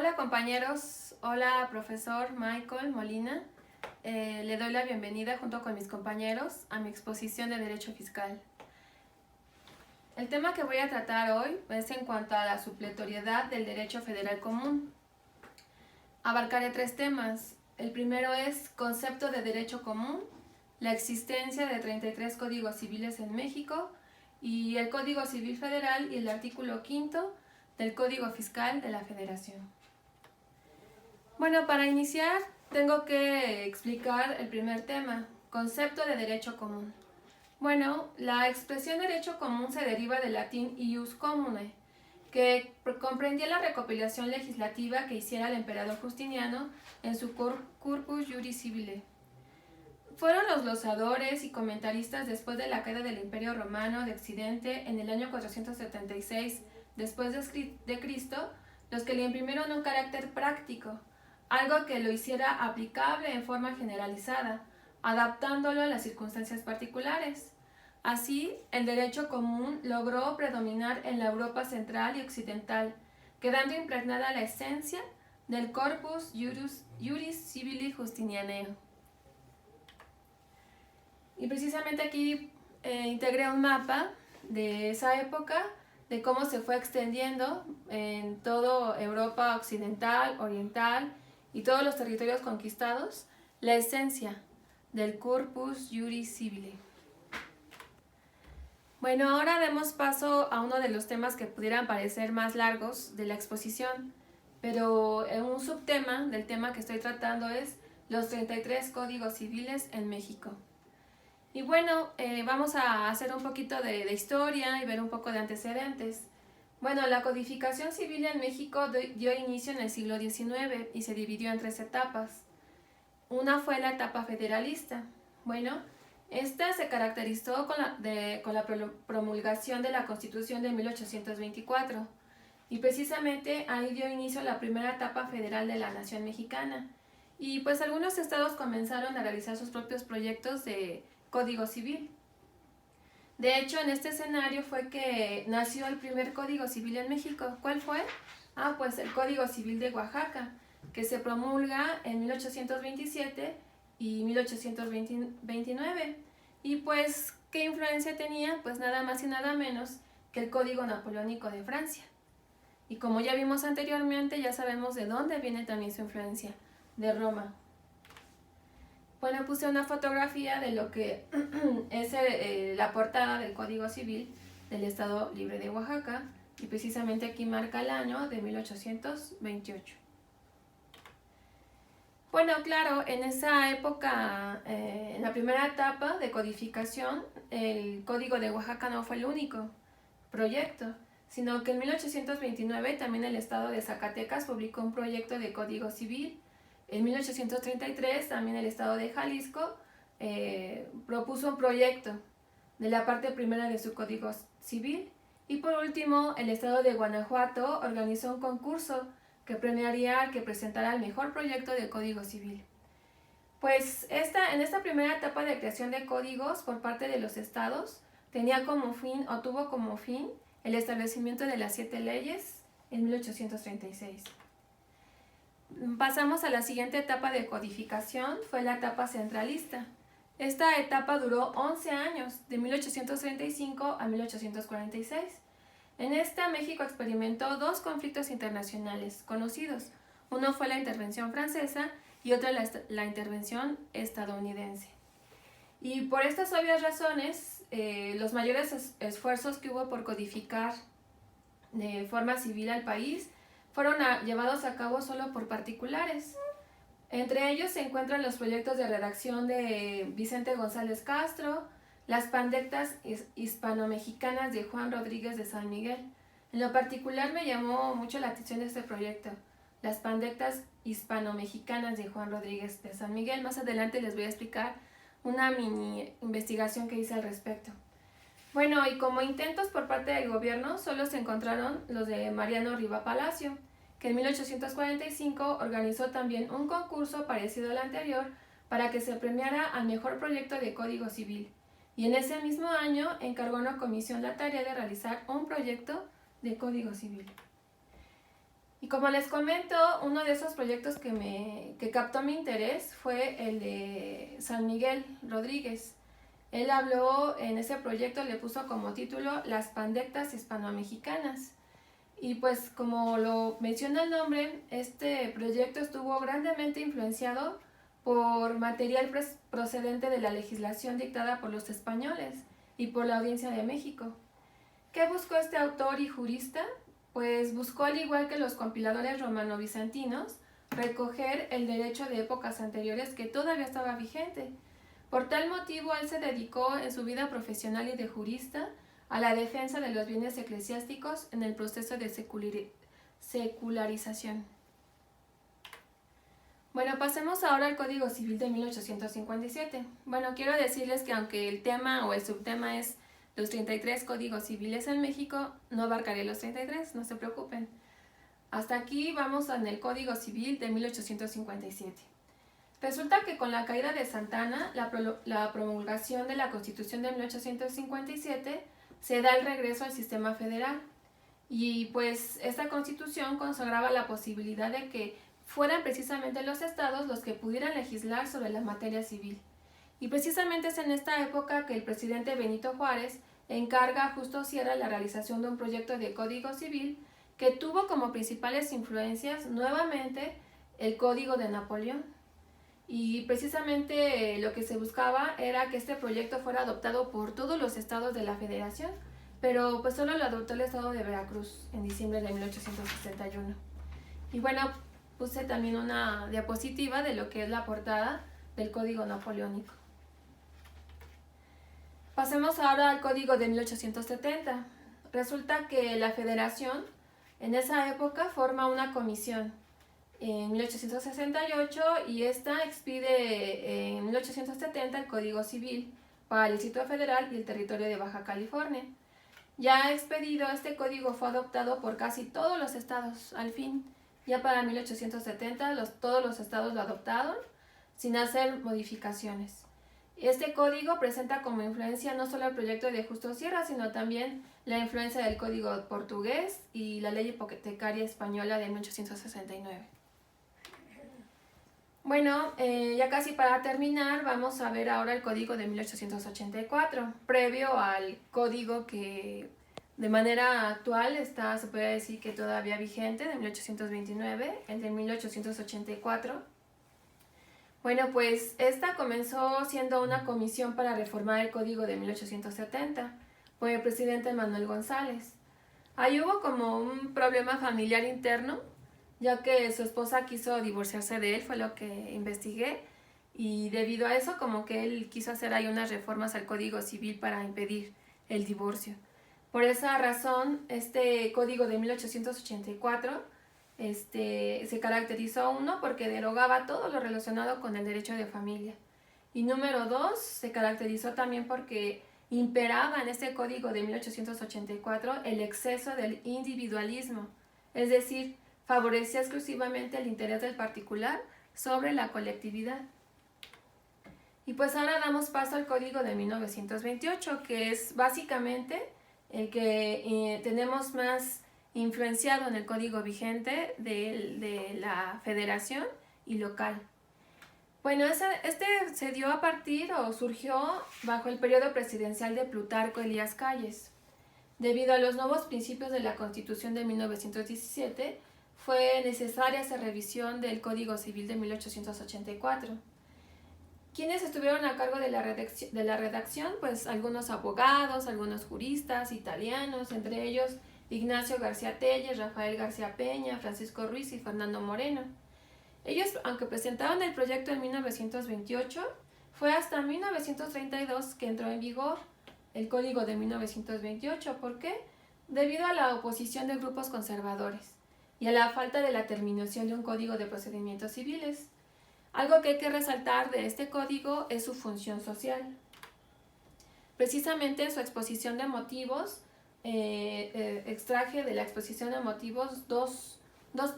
Hola compañeros, hola profesor Michael Molina. Le doy la bienvenida junto con mis compañeros a mi exposición de Derecho Fiscal. El tema que voy a tratar hoy es en cuanto a la supletoriedad del Derecho Federal Común. Abarcaré tres temas. El primero es concepto de derecho común, la existencia de 33 códigos civiles en México y el Código Civil Federal y el artículo 5 del Código Fiscal de la Federación. Bueno, para iniciar tengo que explicar el primer tema, concepto de derecho común. Bueno, la expresión derecho común se deriva del latín ius commune, que comprendía la recopilación legislativa que hiciera el emperador Justiniano en su Corpus Juris Civile. Fueron los glosadores y comentaristas después de la caída del Imperio Romano de Occidente en el año 476 después de Cristo los que le imprimieron un carácter práctico, algo que lo hiciera aplicable en forma generalizada, adaptándolo a las circunstancias particulares. Así, el derecho común logró predominar en la Europa central y occidental, quedando impregnada la esencia del Corpus Juris Civili Justinianeo. Y precisamente aquí integré un mapa de esa época, de cómo se fue extendiendo en toda Europa occidental, oriental y todos los territorios conquistados, la esencia del Corpus Juris Civile. Bueno, ahora demos paso a uno de los temas que pudieran parecer más largos de la exposición, pero un subtema del tema que estoy tratando es los 33 códigos civiles en México. Y bueno, vamos a hacer un poquito de historia y ver un poco de antecedentes. Bueno, la codificación civil en México dio inicio en el siglo XIX y se dividió en tres etapas. Una fue la etapa federalista. Bueno, esta se caracterizó con la promulgación de la Constitución de 1824 y precisamente ahí dio inicio la primera etapa federal de la nación mexicana. Y pues algunos estados comenzaron a realizar sus propios proyectos de Código Civil. De hecho, en este escenario fue que nació el primer Código Civil en México. ¿Cuál fue? Pues el Código Civil de Oaxaca, que se promulga en 1827 y 1829. Y pues, ¿qué influencia tenía? Pues nada más y nada menos que el Código Napoleónico de Francia. Y como ya vimos anteriormente, ya sabemos de dónde viene también su influencia, de Roma. Bueno, puse una fotografía de lo que es la portada del Código Civil del Estado Libre de Oaxaca y precisamente aquí marca el año de 1828. Bueno, claro, en esa época, en la primera etapa de codificación, el Código de Oaxaca no fue el único proyecto, sino que en 1829 también el Estado de Zacatecas publicó un proyecto de Código Civil. En 1833 también el Estado de Jalisco propuso un proyecto de la parte primera de su Código Civil. Y por último, el Estado de Guanajuato organizó un concurso que premiaría al que presentara el mejor proyecto de Código Civil. Pues en esta primera etapa de creación de códigos por parte de los estados, tuvo como fin el establecimiento de las 7 leyes en 1836. Pasamos a la siguiente etapa de codificación, fue la etapa centralista. Esta etapa duró 11 años, de 1835 a 1846. En esta, México experimentó dos conflictos internacionales conocidos. Uno fue la intervención francesa y otro la intervención estadounidense. Y por estas obvias razones, los mayores esfuerzos que hubo por codificar de forma civil al país fueron llevados a cabo solo por particulares. Entre ellos se encuentran los proyectos de redacción de Vicente González Castro, las pandectas hispano-mexicanas de Juan Rodríguez de San Miguel. En lo particular me llamó mucho la atención de este proyecto, las pandectas hispano-mexicanas de Juan Rodríguez de San Miguel. Más adelante les voy a explicar una mini investigación que hice al respecto. Bueno, y como intentos por parte del gobierno, solo se encontraron los de Mariano Riva Palacio, que en 1845 organizó también un concurso parecido al anterior para que se premiara al mejor proyecto de Código Civil. Y en ese mismo año encargó a una comisión la tarea de realizar un proyecto de Código Civil. Y como les comento, uno de esos proyectos que captó mi interés fue el de San Miguel Rodríguez. Él habló en ese proyecto, le puso como título Las pandectas hispano-mexicanas. Y pues como lo menciona el nombre, este proyecto estuvo grandemente influenciado por material procedente de la legislación dictada por los españoles y por la Audiencia de México. ¿Qué buscó este autor y jurista? Pues buscó, al igual que los compiladores romano-bizantinos, recoger el derecho de épocas anteriores que todavía estaba vigente. Por tal motivo, él se dedicó en su vida profesional y de jurista a la defensa de los bienes eclesiásticos en el proceso de secularización. Bueno, pasemos ahora al Código Civil de 1857. Bueno, quiero decirles que aunque el tema o el subtema es los 33 códigos civiles en México, no abarcaré los 33, no se preocupen. Hasta aquí vamos en el Código Civil de 1857. Resulta que con la caída de Santa Anna, la promulgación de la Constitución de 1857, se da el regreso al sistema federal. Y pues esta Constitución consagraba la posibilidad de que fueran precisamente los estados los que pudieran legislar sobre la materia civil. Y precisamente es en esta época que el presidente Benito Juárez encarga a Justo Sierra la realización de un proyecto de Código Civil que tuvo como principales influencias nuevamente el Código de Napoleón. Y precisamente lo que se buscaba era que este proyecto fuera adoptado por todos los estados de la Federación, pero pues solo lo adoptó el estado de Veracruz en diciembre de 1861. Y bueno, puse también una diapositiva de lo que es la portada del Código Napoleónico. Pasemos ahora al Código de 1870. Resulta que la Federación en esa época forma una comisión en 1868 y esta expide en 1870 el Código Civil para el Distrito Federal y el territorio de Baja California. Ya expedido, este código fue adoptado por casi todos los estados. Al fin, ya para 1870 todos los estados lo adoptaron sin hacer modificaciones. Este código presenta como influencia no solo el proyecto de Justo Sierra, sino también la influencia del código portugués y la ley hipotecaria española de 1869. Bueno, ya casi para terminar, vamos a ver ahora el código de 1884, previo al código que de manera actual está, se puede decir que todavía vigente, de 1829, el de 1884. Bueno, pues esta comenzó siendo una comisión para reformar el código de 1870 por el presidente Manuel González. Ahí hubo como un problema familiar interno, ya que su esposa quiso divorciarse de él, fue lo que investigué, y debido a eso como que él quiso hacer ahí unas reformas al Código Civil para impedir el divorcio. Por esa razón, este código de 1884 se caracterizó, uno, porque derogaba todo lo relacionado con el derecho de familia, y número dos, se caracterizó también porque imperaba en este código de 1884 el exceso del individualismo, es decir, favorecía exclusivamente el interés del particular sobre la colectividad. Y pues ahora damos paso al código de 1928, que es básicamente el que tenemos más influenciado en el código vigente de la federación y local. Bueno, este se dio a partir o surgió bajo el periodo presidencial de Plutarco Elías Calles. Debido a los nuevos principios de la Constitución de 1917, fue necesaria esa revisión del Código Civil de 1884. ¿Quiénes estuvieron a cargo de la redacción? Pues algunos abogados, algunos juristas, italianos, entre ellos Ignacio García Telles, Rafael García Peña, Francisco Ruiz y Fernando Moreno. Ellos, aunque presentaron el proyecto en 1928, fue hasta 1932 que entró en vigor el Código de 1928. ¿Por qué? Debido a la oposición de grupos conservadores y a la falta de la terminación de un código de procedimientos civiles. Algo que hay que resaltar de este código es su función social. Precisamente en su exposición de motivos, extraje de la exposición de motivos dos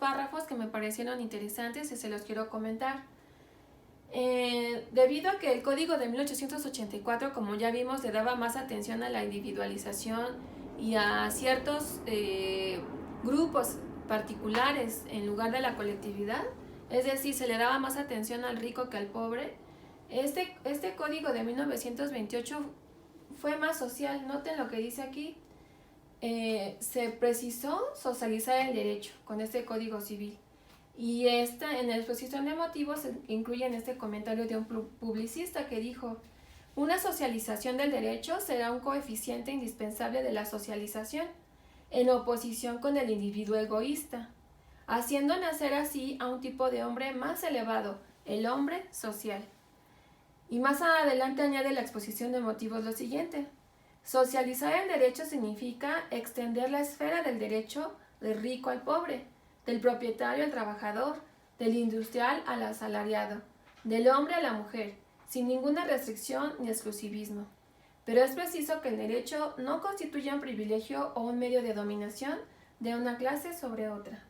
párrafos que me parecieron interesantes y se los quiero comentar. Debido a que el código de 1884, como ya vimos, le daba más atención a la individualización y a ciertos grupos particulares en lugar de la colectividad, es decir, se le daba más atención al rico que al pobre. Este código de 1928 fue más social. Noten lo que dice aquí. Se precisó socializar el derecho con este código civil. Y en la exposición de motivos se incluye en este comentario de un publicista que dijo: una socialización del derecho será un coeficiente indispensable de la socialización, en oposición con el individuo egoísta, haciendo nacer así a un tipo de hombre más elevado, el hombre social. Y más adelante añade la exposición de motivos lo siguiente: socializar el derecho significa extender la esfera del derecho del rico al pobre, del propietario al trabajador, del industrial al asalariado, del hombre a la mujer, sin ninguna restricción ni exclusivismo. Pero es preciso que el derecho no constituya un privilegio o un medio de dominación de una clase sobre otra.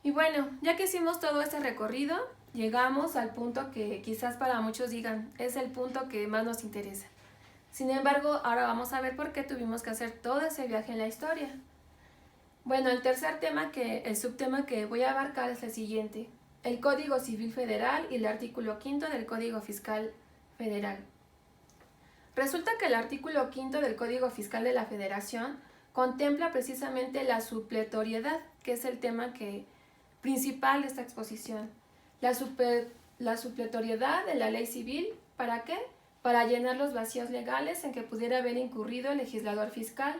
Y bueno, ya que hicimos todo este recorrido, llegamos al punto que quizás para muchos digan, es el punto que más nos interesa. Sin embargo, ahora vamos a ver por qué tuvimos que hacer todo ese viaje en la historia. Bueno, el subtema que voy a abarcar es el siguiente: el Código Civil Federal y el artículo 5 del Código Fiscal Federal. Resulta que el artículo 5 del Código Fiscal de la Federación contempla precisamente la supletoriedad, que es el tema principal de esta exposición. La supletoriedad de la ley civil, ¿para qué? Para llenar los vacíos legales en que pudiera haber incurrido el legislador fiscal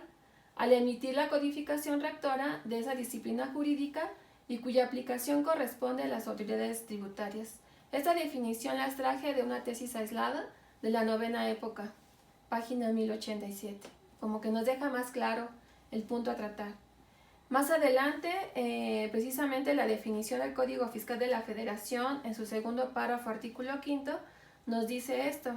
al emitir la codificación rectora de esa disciplina jurídica y cuya aplicación corresponde a las autoridades tributarias. Esta definición la extraje de una tesis aislada de la novena época, página 1087, como que nos deja más claro el punto a tratar. Más adelante, precisamente la definición del Código Fiscal de la Federación, en su segundo párrafo, artículo 5, nos dice esto: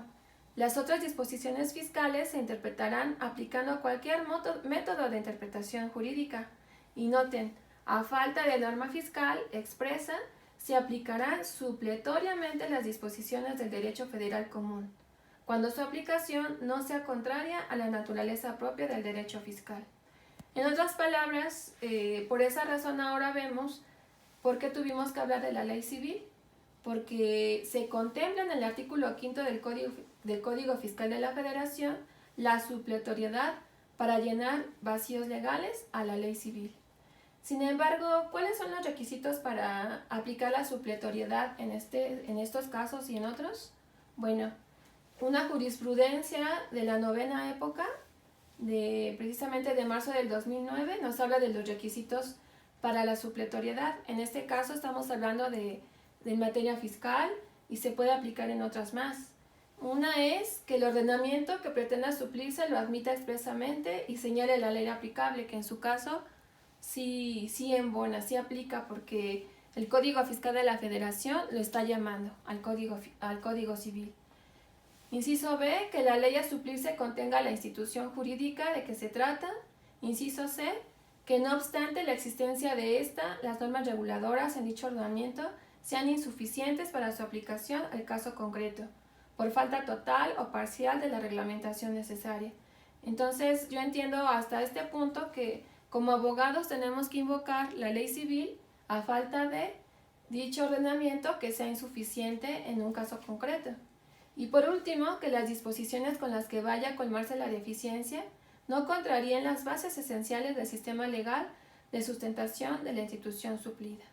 las otras disposiciones fiscales se interpretarán aplicando cualquier método de interpretación jurídica. Y noten, a falta de norma fiscal expresa, se aplicarán supletoriamente las disposiciones del derecho federal común, cuando su aplicación no sea contraria a la naturaleza propia del derecho fiscal. En otras palabras, por esa razón ahora vemos por qué tuvimos que hablar de la ley civil, porque se contempla en el artículo 5 del Código Fiscal de la Federación la supletoriedad para llenar vacíos legales a la ley civil. Sin embargo, ¿cuáles son los requisitos para aplicar la supletoriedad en estos casos y en otros? Bueno, una jurisprudencia de la novena época, precisamente de marzo del 2009, nos habla de los requisitos para la supletoriedad. En este caso estamos hablando de materia fiscal y se puede aplicar en otras más. Una es que el ordenamiento que pretenda suplirse lo admita expresamente y señale la ley aplicable, que en su caso sí embona, sí aplica, porque el Código Fiscal de la Federación lo está llamando al Código Civil. Inciso B, que la ley a suplirse contenga la institución jurídica de que se trata. Inciso C, que no obstante la existencia de esta, las normas reguladoras en dicho ordenamiento sean insuficientes para su aplicación al caso concreto, por falta total o parcial de la reglamentación necesaria. Entonces, yo entiendo hasta este punto que como abogados tenemos que invocar la ley civil a falta de dicho ordenamiento que sea insuficiente en un caso concreto. Y por último, que las disposiciones con las que vaya a colmarse la deficiencia no contraríen las bases esenciales del sistema legal de sustentación de la institución suplida.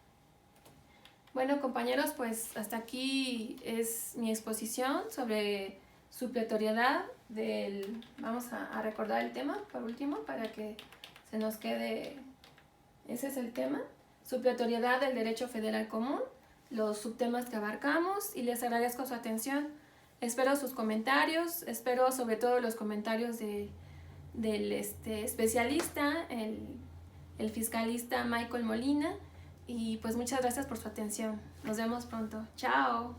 Bueno, compañeros, pues hasta aquí es mi exposición sobre supletoriedad vamos a recordar el tema por último para que se nos quede. Ese es el tema: supletoriedad del derecho federal común, los subtemas que abarcamos, y les agradezco su atención. Espero sus comentarios, espero sobre todo los comentarios del especialista, el fiscalista Michael Molina, y pues muchas gracias por su atención. Nos vemos pronto. Chao.